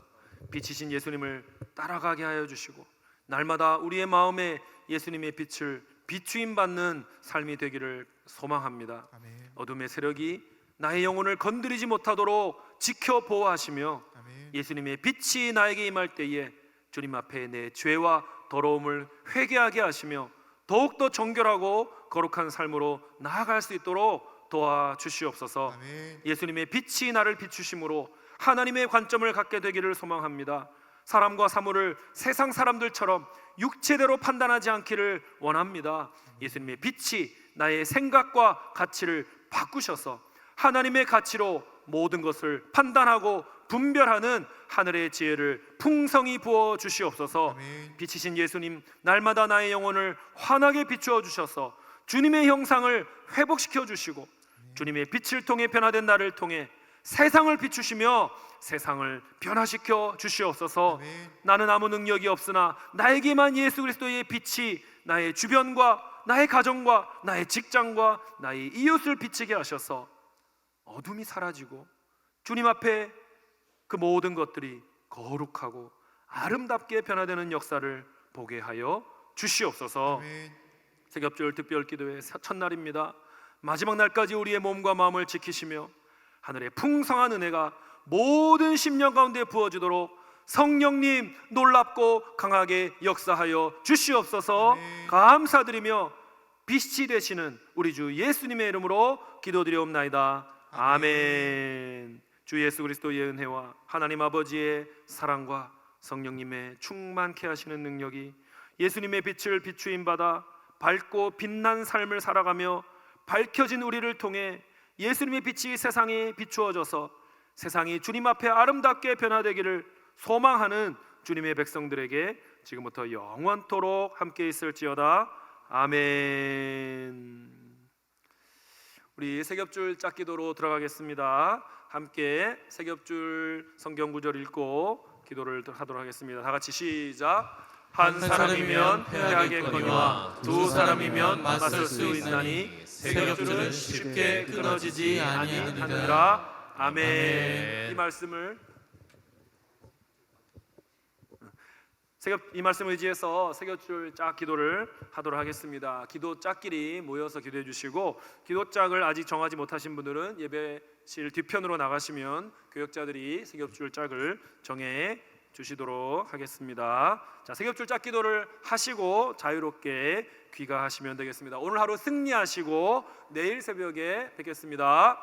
빛이신 예수님을 따라가게 하여 주시고 날마다 우리의 마음에 예수님의 빛을 비추임 받는 삶이 되기를 소망합니다. 아멘. 어둠의 세력이 나의 영혼을 건드리지 못하도록 지켜 보호하시며 아멘. 예수님의 빛이 나에게 임할 때에 주님 앞에 내 죄와 더러움을 회개하게 하시며 더욱더 정결하고 거룩한 삶으로 나아갈 수 있도록 도와주시옵소서. 아멘. 예수님의 빛이 나를 비추심으로 하나님의 관점을 갖게 되기를 소망합니다. 사람과 사물을 세상 사람들처럼 육체대로 판단하지 않기를 원합니다. 예수님의 빛이 나의 생각과 가치를 바꾸셔서 하나님의 가치로 모든 것을 판단하고 분별하는 하늘의 지혜를 풍성히 부어 주시옵소서. 아멘. 빛이신 예수님, 날마다 나의 영혼을 환하게 비추어 주셔서 주님의 형상을 회복시켜 주시고 주님의 빛을 통해 변화된 나를 통해 세상을 비추시며 세상을 변화시켜 주시옵소서. 아멘. 나는 아무 능력이 없으나 나에게만 예수 그리스도의 빛이 나의 주변과 나의 가정과 나의 직장과 나의 이웃을 비치게 하셔서 어둠이 사라지고 주님 앞에 그 모든 것들이 거룩하고 아름답게 변화되는 역사를 보게 하여 주시옵소서. 아멘. 새벽주일 특별기도의 첫날입니다. 마지막 날까지 우리의 몸과 마음을 지키시며 하늘의 풍성한 은혜가 모든 심령 가운데 부어지도록 성령님 놀랍고 강하게 역사하여 주시옵소서. 아멘. 감사드리며 빛이 되시는 우리 주 예수님의 이름으로 기도드리옵나이다. 아멘. 주 예수 그리스도의 은혜와 하나님 아버지의 사랑과 성령님의 충만케 하시는 능력이 예수님의 빛을 비추임 받아 밝고 빛난 삶을 살아가며 밝혀진 우리를 통해 예수님의 빛이 세상에 비추어져서 세상이 주님 앞에 아름답게 변화되기를 소망하는 주님의 백성들에게 지금부터 영원토록 함께 있을지어다. 아멘. 우리 세겹줄 짝기도로 들어가겠습니다. 함께 세겹줄 성경 구절 읽고 기도를 하도록 하겠습니다. 다 같이 시작. 한 사람이면 패하겠거니와 두 사람이면 맞설 수 있나니 세겹줄은 쉽게 끊어지지 아니하느니라. 아멘. 이 말씀을 이 말씀을 의지해서 세겹줄 짝 기도를 하도록 하겠습니다. 기도 짝끼리 모여서 기도해 주시고 기도 짝을 아직 정하지 못하신 분들은 예배실 뒤편으로 나가시면 교역자들이 세겹줄 짝을 정해 주시도록 하겠습니다. 자, 세겹줄 짝 기도를 하시고 자유롭게 귀가하시면 되겠습니다. 오늘 하루 승리하시고 내일 새벽에 뵙겠습니다.